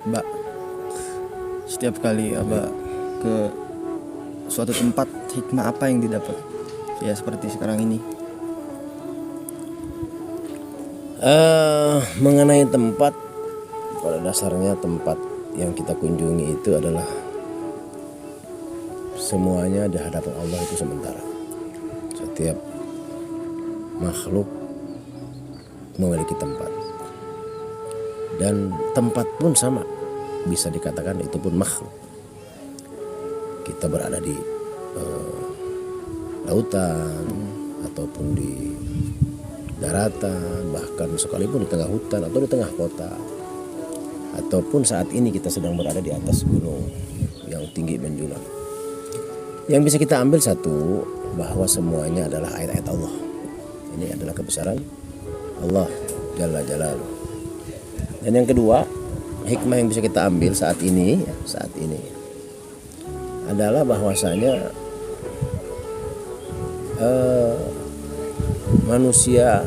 Mbak, setiap kali Abah ke suatu tempat, hikmah apa yang didapat? Ya seperti sekarang ini. Mengenai tempat, pada dasarnya tempat yang kita kunjungi itu adalah semuanya di hadapan Allah itu sementara. Setiap makhluk memiliki tempat, dan tempat pun sama, bisa dikatakan itu pun makhluk. Kita berada di lautan ataupun di daratan, bahkan sekalipun di tengah hutan atau di tengah kota, ataupun saat ini kita sedang berada di atas gunung yang tinggi menjulang. Yang bisa kita ambil satu, bahwa semuanya adalah ayat-ayat Allah. Ini adalah kebesaran Allah Jalla Jalaluh. Dan yang kedua, hikmah yang bisa kita ambil saat ini adalah bahwasanya manusia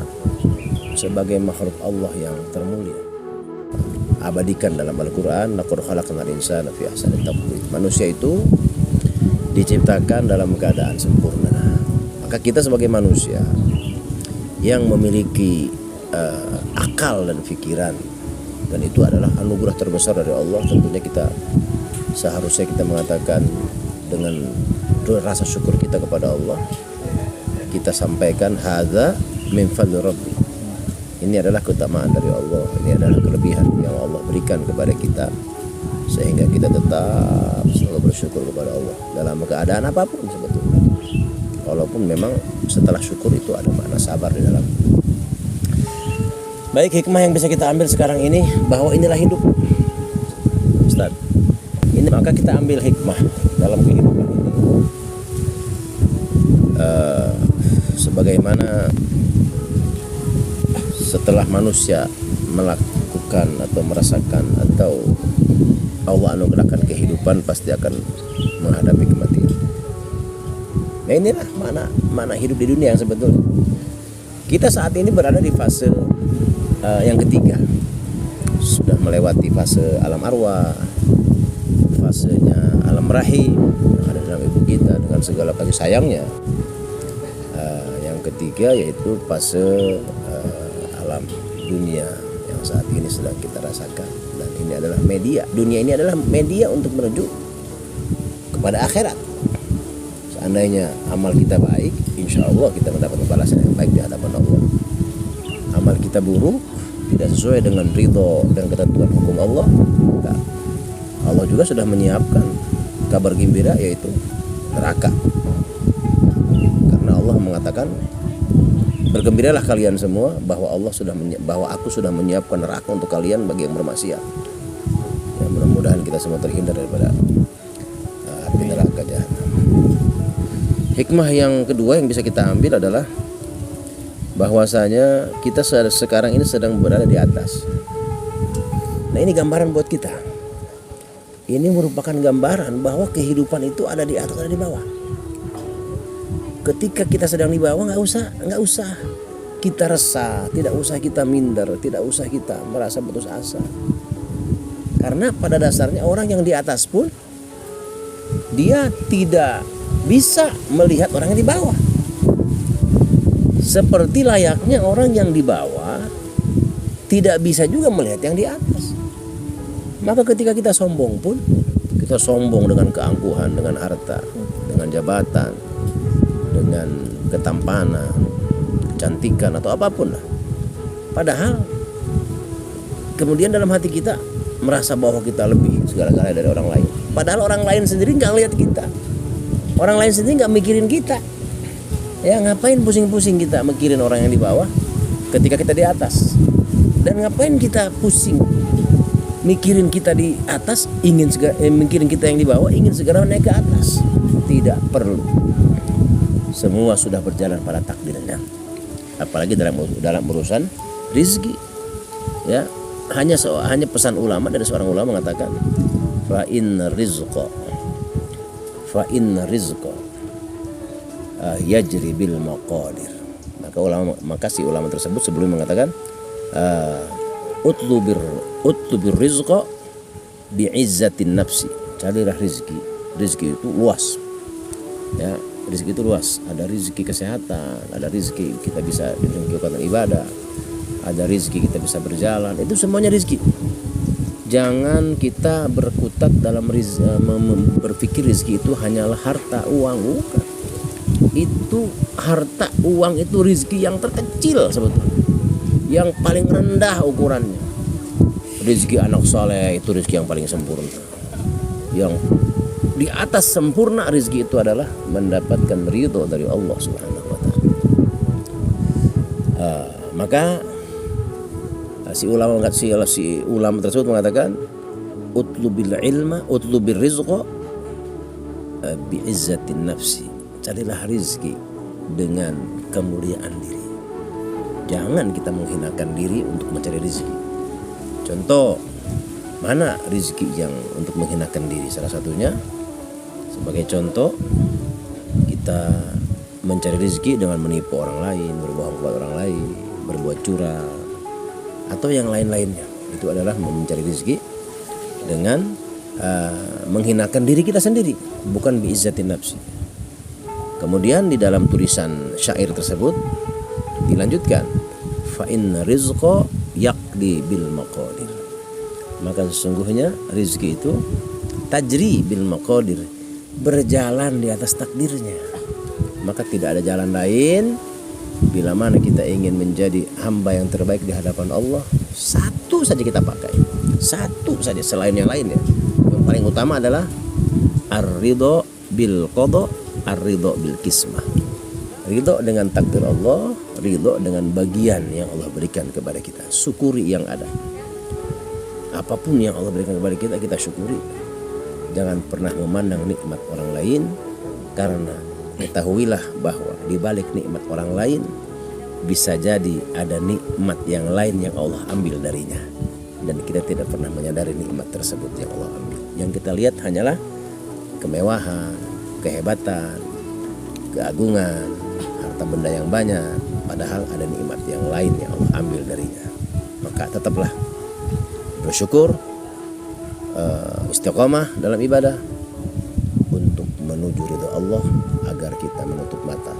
sebagai makhluk Allah yang termulia. Abadikan dalam Al-Quran, laqad khalaqnal insana fi ahsani taqwim. Manusia itu diciptakan dalam keadaan sempurna. Maka kita sebagai manusia yang memiliki akal dan pikiran, dan itu adalah anugerah terbesar dari Allah, tentunya seharusnya kita mengatakan dengan rasa syukur kita kepada Allah, kita sampaikan hadza min fadli rabbi. Ini adalah keutamaan dari Allah, ini adalah kelebihan yang Allah berikan kepada kita, sehingga kita tetap selalu bersyukur kepada Allah dalam keadaan apapun sebetulnya. Walaupun memang setelah syukur itu ada makna sabar di dalam. Baik, hikmah yang bisa kita ambil sekarang ini, bahwa inilah hidup, Ustaz. Ini maka kita ambil hikmah dalam kehidupan ini. Sebagaimana setelah manusia melakukan atau merasakan atau Allah anugerahkan kehidupan, pasti akan menghadapi kematian. Nah, inilah mana hidup di dunia yang sebetulnya. Kita saat ini berada di fase yang ketiga, sudah melewati fase alam arwah, fasenya alam rahim yang ada dalam ibu kita dengan segala kasih sayangnya. Yang ketiga yaitu fase alam dunia yang saat ini sedang kita rasakan, dan ini adalah media. Dunia ini adalah media untuk menuju kepada akhirat. Seandainya amal kita baik, insya Allah kita mendapat balasan yang baik di hadapan Allah. Amal kita buruk, tidak sesuai dengan ridho dan ketentuan hukum Allah, maka Allah juga sudah menyiapkan kabar gembira, yaitu neraka. Karena Allah mengatakan, bergembiralah kalian semua bahwa aku sudah menyiapkan neraka untuk kalian bagi yang bermaksiat. Ya, mudah-mudahan kita semua terhindar daripada api neraka jahanam. Hikmah yang kedua yang bisa kita ambil adalah bahwasanya kita sekarang ini sedang berada di atas. Nah, ini gambaran buat kita. Ini merupakan gambaran bahwa kehidupan itu ada di atas, ada di bawah. Ketika kita sedang di bawah, nggak usah kita resah, tidak usah kita minder, tidak usah kita merasa putus asa. Karena pada dasarnya orang yang di atas pun dia tidak bisa melihat orang yang di bawah. Seperti layaknya orang yang di bawah tidak bisa juga melihat yang di atas. Maka ketika kita sombong pun, kita sombong dengan keangkuhan, dengan harta, dengan jabatan, dengan ketampanan, kecantikan atau apapun lah. Padahal kemudian dalam hati kita merasa bahwa kita lebih segala-galanya dari orang lain. Padahal orang lain sendiri nggak lihat kita. Orang lain sendiri nggak mikirin kita. Ya, ngapain pusing-pusing kita mikirin orang yang di bawah ketika kita di atas? Dan ngapain kita pusing mikirin kita di atas, mikirin kita yang di bawah, ingin segera naik ke atas? Tidak perlu. Semua sudah berjalan pada takdirnya. Apalagi dalam urusan rizki. Ya, hanya pesan ulama, dari seorang ulama mengatakan, fa inna rizqa yajri bil maqadir. Maka si ulama tersebut sebelum mengatakan utlubir rizqa bi'izzatin nafsi. Carilah rizki. Rizki itu luas. Ya, rizki itu luas. Ada rizki kesehatan, ada rizki kita bisa menunjukkan ibadah, ada rizki kita bisa berjalan. Itu semuanya rizki. Jangan kita berkutat dalam berpikir rizki itu hanyalah harta uang. Bukan. Itu harta uang itu rizki yang terkecil sebetulnya, yang paling rendah ukurannya. Rizki anak saleh itu rizki yang paling sempurna. Yang di atas sempurna rizki itu adalah mendapatkan ridho dari Allah Subhanahu wa Ta'ala. Maka si ulama tersebut mengatakan, utlubil ilma, utlubil rizqa bi'izzatin nafsi. Carilah rizki dengan kemuliaan diri. Jangan kita menghinakan diri untuk mencari rizki. Contoh, mana rizki yang untuk menghinakan diri? Salah satunya, sebagai contoh, kita mencari rizki dengan menipu orang lain, berbohong kepada orang lain, berbuat curang, atau yang lain-lainnya. Itu adalah mencari rizki dengan menghinakan diri kita sendiri, bukan bi'izzatin nafsi. Kemudian di dalam tulisan syair tersebut dilanjutkan, fa inna rizqa yaqdi bil maqadir. Maka sesungguhnya rizki itu tajri bil maqadir, berjalan di atas takdirnya. Maka tidak ada jalan lain bila mana kita ingin menjadi hamba yang terbaik di hadapan Allah. Satu saja kita pakai, satu saja, selain yang lainnya. Yang paling utama adalah ar-ridho bil qada, ar-ridho bil kismah. Ridho dengan takdir Allah, ridho dengan bagian yang Allah berikan kepada kita. Syukuri yang ada. Apapun yang Allah berikan kepada kita, kita syukuri. Jangan pernah memandang nikmat orang lain, karena ketahuilah bahwa di balik nikmat orang lain bisa jadi ada nikmat yang lain yang Allah ambil darinya, dan kita tidak pernah menyadari nikmat tersebut yang Allah ambil. Yang kita lihat hanyalah kemewahan, kehebatan, keagungan, harta benda yang banyak, padahal ada nikmat yang lain yang Allah ambil darinya. Maka tetaplah bersyukur, istiqomah dalam ibadah untuk menuju ridha Allah, agar kita menutup mata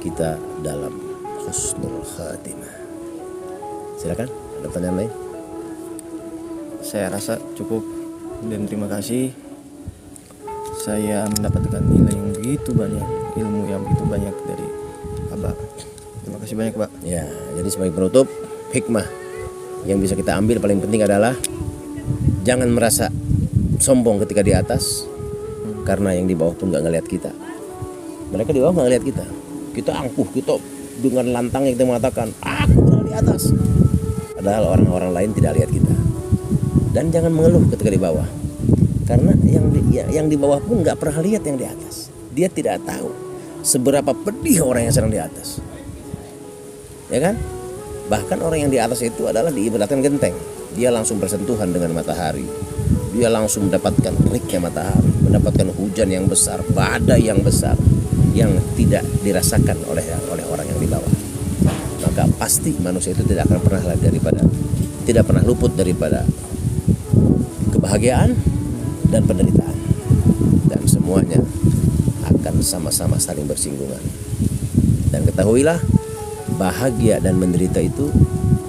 kita dalam husnul khatimah. Silakan, ada pertanyaan lain? Saya rasa cukup, dan terima kasih. Saya mendapatkan nilai yang begitu banyak, ilmu yang begitu banyak dari Abah. Terima kasih banyak, Pak. Ya, jadi sebagai penutup, hikmah yang bisa kita ambil paling penting adalah jangan merasa sombong ketika di atas, karena yang di bawah pun gak ngelihat kita. Mereka di bawah gak ngelihat kita. Kita angkuh, kita dengan lantangnya kita mengatakan, aku berada di atas. Padahal orang-orang lain tidak lihat kita. Dan jangan mengeluh ketika di bawah, karena yang di bawah pun gak pernah lihat yang di atas. Dia tidak tahu seberapa pedih orang yang sedang di atas. Ya kan? Bahkan orang yang di atas itu adalah diibaratkan genteng. Dia langsung bersentuhan dengan matahari. Dia langsung mendapatkan teriknya matahari, mendapatkan hujan yang besar, badai yang besar, yang tidak dirasakan oleh orang yang di bawah. Maka pasti manusia itu tidak pernah luput daripada kebahagiaan dan penderitaan, dan semuanya akan sama-sama saling bersinggungan. Dan ketahuilah, bahagia dan menderita itu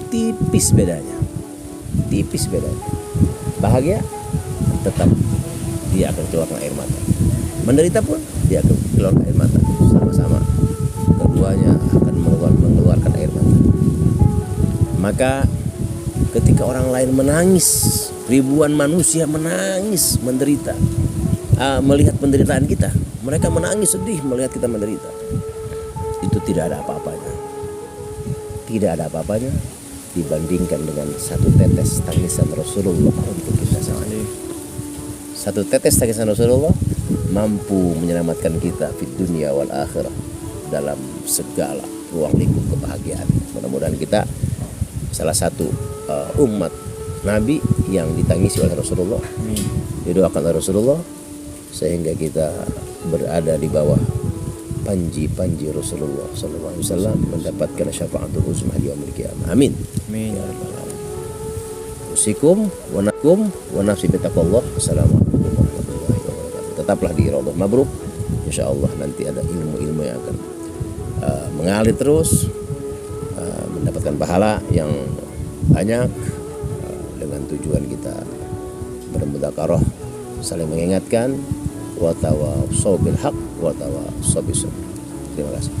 tipis bedanya. Bahagia tetap dia akan keluarkan air mata, menderita pun dia akan keluarkan air mata. Sama-sama keduanya akan mengeluarkan air mata. Maka ketika orang lain menangis, ribuan manusia menangis menderita, melihat penderitaan kita, mereka menangis sedih melihat kita menderita, itu tidak ada apa-apanya dibandingkan dengan satu tetes tangisan Rasulullah untuk kita sendiri. Satu tetes tangisan Rasulullah mampu menyelamatkan kita di dunia wal akhirah, dalam segala ruang lingkup kebahagiaan. Mudah-mudahan kita salah satu umat Nabi yang ditangisi oleh Rasulullah, didoakan oleh Rasulullah, sehingga kita berada di bawah panji Rasulullah SAW, mendapatkan syafaatul uzma di yaumil qiyamah. Amin. Amin. Ya Rabbal alamin. usikum wa nakum wa nafsi bitaqwallah. Assalamualaikum warahmatullahi wabarakatuh. Tetaplah di Raudhah Mabruk. Insyaallah nanti ada ilmu-ilmu yang akan mengalir terus, mendapatkan pahala yang banyak, dengan tujuan kita bermudzakarah, saling mengingatkan, wa tawassaw bil haq wa tawassaw bis sabr. Terima kasih.